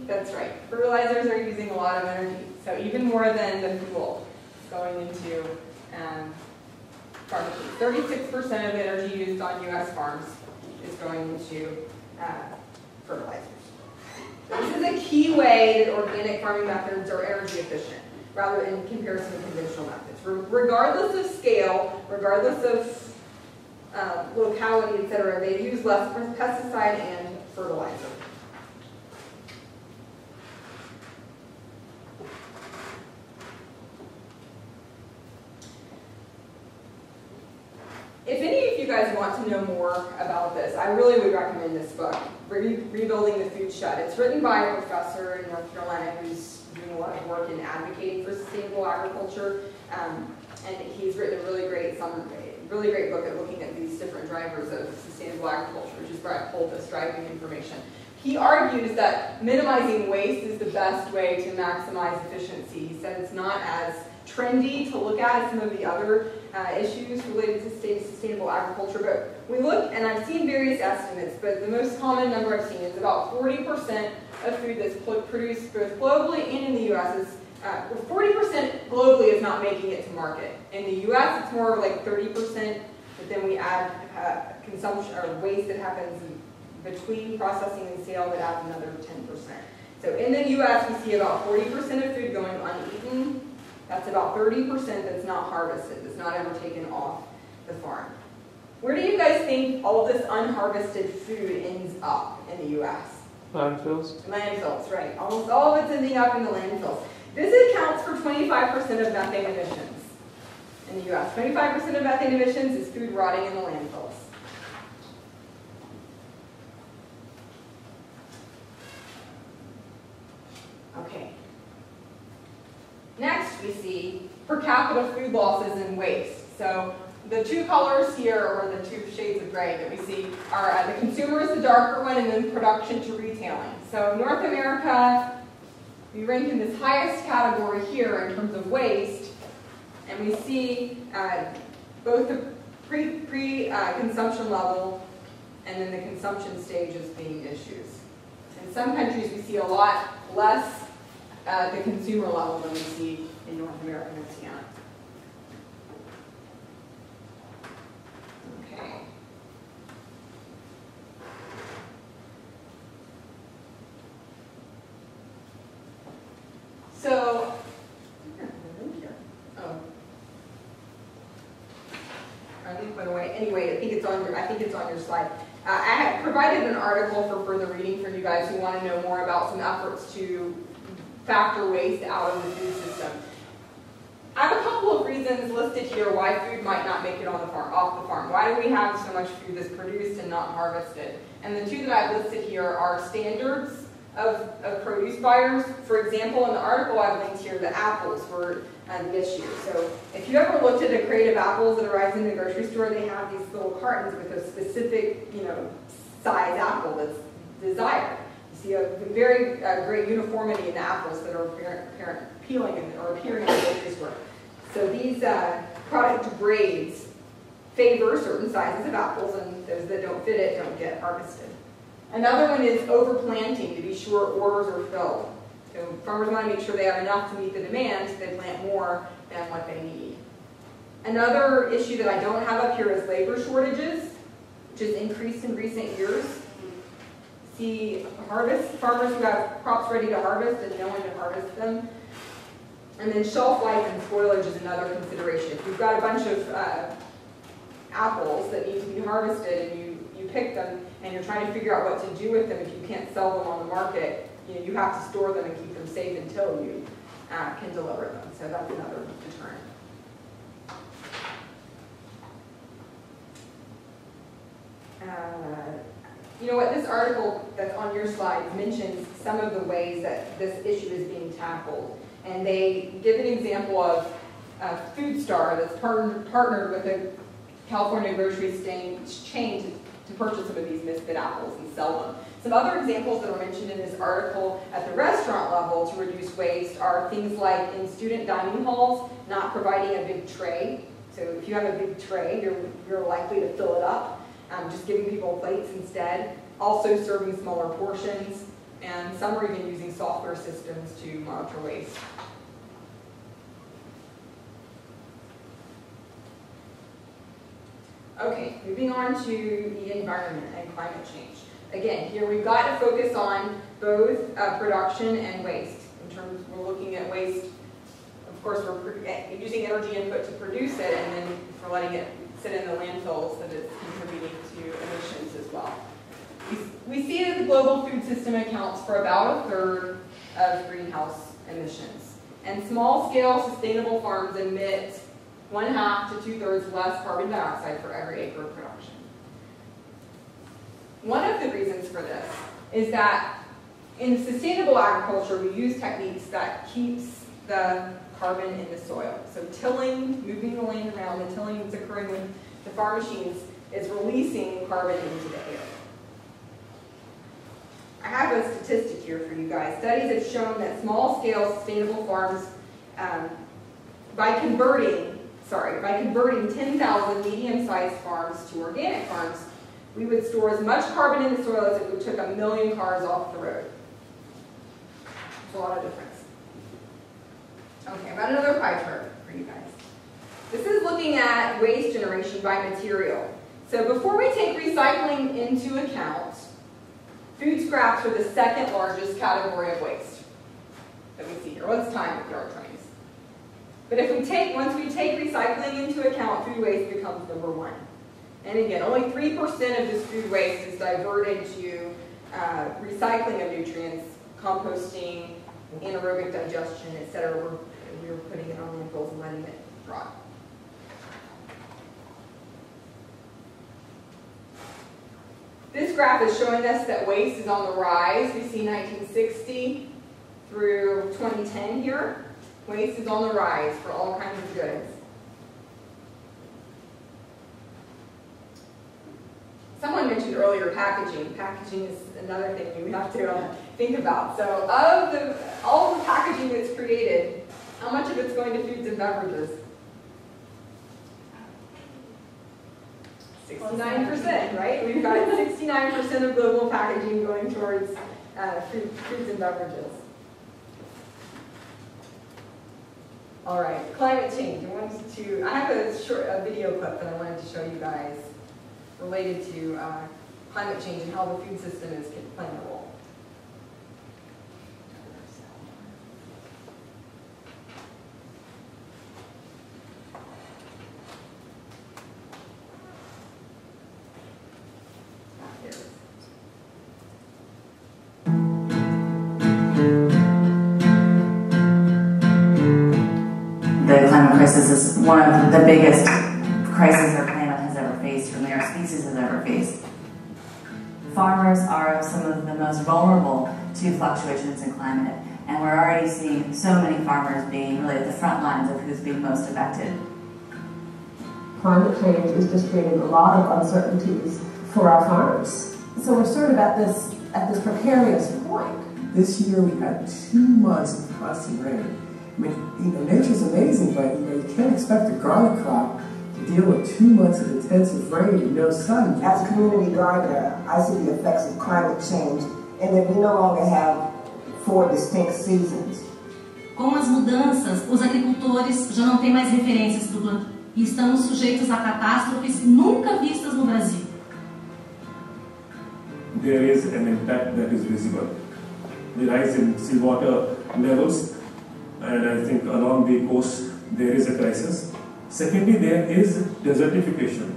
that's right. Fertilizers are using a lot of energy. So even more than the fuel going into farm food. 36% of energy used on U.S. farms is going into fertilizers. So this is a key way that organic farming methods are energy efficient, rather in comparison to conventional methods. Regardless of scale, regardless of locality, etc., they use less pesticide and fertilizer. If any of you guys want to know more about this, I really would recommend this book, Rebuilding the Food Shed. It's written by a professor in North Carolina who's doing a lot of work in advocating for sustainable agriculture, and he's written a really great book at looking at these different drivers of sustainable agriculture, which is where I pulled this driving information. He argues that minimizing waste is the best way to maximize efficiency. He said it's not as trendy to look at some of the other issues related to sustainable agriculture, but we look, and I've seen various estimates, but the most common number I've seen is about 40% of food that's produced both globally and in the U.S. is 40% globally is not making it to market. In the U.S., it's more like 30%, but then we add consumption or waste that happens between processing and sale that adds another 10%. So in the U.S., we see about 40% of food going uneaten. That's about 30% that's not harvested, that's not ever taken off the farm. Where do you guys think all this unharvested food ends up in the U.S.? Landfills. Landfills, right. Almost all of it's ending up in the landfills. This accounts for 25% of methane emissions in the U.S. 25% of methane emissions is food rotting in the landfills. Okay. Next, we see per capita food losses and waste. So the two colors here, or the two shades of gray that we see, are the consumer is the darker one, and then production to retailing. So North America, we rank in this highest category here in terms of waste, and we see both the pre-consumption level and then the consumption stage as being issues. In some countries, we see a lot less the consumer level than we see in North America and Oceania. Okay. So, I think it went away. Anyway, I think it's on your slide. I have provided an article for further reading for you guys who want to know more about some efforts to factor waste out of the food system. I have a couple of reasons listed here why food might not make it on the farm, off the farm. Why do we have so much food that's produced and not harvested? And the two that I've listed here are standards of produce buyers. For example, in the article I've linked here, the apples were the issue. So if you ever looked at a crate of apples that arrives in the grocery store, they have these little cartons with a specific, size apple that's desired. You see a very great uniformity in the apples that are appearing in the grocery store. So these product grades favor certain sizes of apples, and those that don't fit it don't get harvested. Another one is overplanting to be sure orders are filled. So farmers want to make sure they have enough to meet the demand, so they plant more than what they need. Another issue that I don't have up here is labor shortages, which has increased in recent years. See farmers who have crops ready to harvest and no one to harvest them. And then shelf life and spoilage is another consideration. If you've got a bunch of apples that need to be harvested and you pick them and you're trying to figure out what to do with them if you can't sell them on the market, you have to store them and keep them safe until you can deliver them. So that's another deterrent. You know what, this article that's on your slide mentions some of the ways that this issue is being tackled. And they give an example of Food Star that's partnered with a California grocery chain to purchase some of these misfit apples and sell them. Some other examples that are mentioned in this article at the restaurant level to reduce waste are things like in student dining halls, not providing a big tray. So if you have a big tray, you're likely to fill it up. Just giving people plates instead. Also serving smaller portions. And some are even using software systems to monitor waste. Okay, moving on to the environment and climate change. Again, here we've got to focus on both production and waste. In terms, we're looking at waste. Of course, we're using energy input to produce it, and then we're letting it sit in the landfills, that it's contributing to emissions as well. We see that the global food system accounts for about 1/3 of greenhouse emissions. And small-scale sustainable farms emit 1/2 to 2/3 less carbon dioxide for every acre of production. One of the reasons for this is that in sustainable agriculture, we use techniques that keeps the carbon in the soil. So tilling, moving the land around, the tilling that's occurring with the farm machines is releasing carbon into the air. I have a statistic here for you guys. Studies have shown that small-scale sustainable farms, by converting 10,000 medium-sized farms to organic farms, we would store as much carbon in the soil as if we took 1 million cars off the road. It's a lot of difference. Okay, I've got another pie chart for you guys. This is looking at waste generation by material. So before we take recycling into account, food scraps are the second largest category of waste that we see here. Well, it's time with yard trains. But if once we take recycling into account, food waste becomes number 1. And again, only 3% of this food waste is diverted to recycling of nutrients, composting, anaerobic digestion, etc. We're putting it on landfills and letting it rot. This graph is showing us that waste is on the rise. We see 1960 through 2010 here. Waste is on the rise for all kinds of goods. Someone mentioned earlier packaging. Packaging is another thing we have to think about. So of all the packaging that's created, how much of it's going to foods and beverages? 69%, right? We've got 69% of global packaging going towards foods and beverages. All right, climate change. I have a video clip that I wanted to show you guys related to climate change and how the food system is playing a role. The climate crisis is one of the biggest crises our planet has ever faced, certainly our species has ever faced. Farmers are some of the most vulnerable to fluctuations in climate, and we're already seeing so many farmers being really at the front lines of who's being most affected. Climate change is just creating a lot of uncertainties for our farmers. So we're sort of at this precarious point. This year we had 2 months of constant rain. I mean, nature's amazing, but you can't expect a garlic crop to deal with 2 months of intensive rain and no sun. As a community gardener, I see the effects of climate change and that we no longer have 4 distinct seasons. Com as mudanças, os agricultores já não têm mais referências para o plantio e estamos sujeitos a catástrofes nunca vistas no Brasil. There is an impact that is visible. The rise in seawater levels, and I think along the coast there is a crisis. Secondly, there is desertification.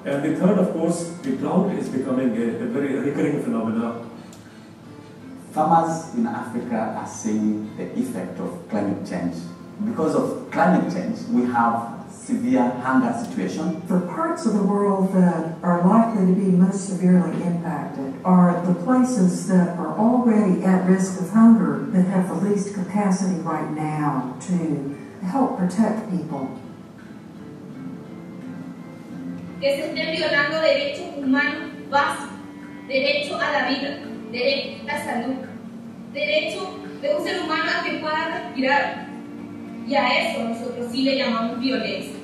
And the third, of course, the drought is becoming a very recurring phenomenon. Farmers in Africa are seeing the effect of climate change. Because of climate change, we have severe hunger situation. The parts of the world that are likely to be most severely impacted are the places that are already at risk of hunger that have the least capacity right now to help protect people. Que se estén violando derechos humanos básicos, derecho a la vida, derecho a la salud, derecho de un ser humano a que pueda respirar. Y a eso nosotros sí le llamamos violencia.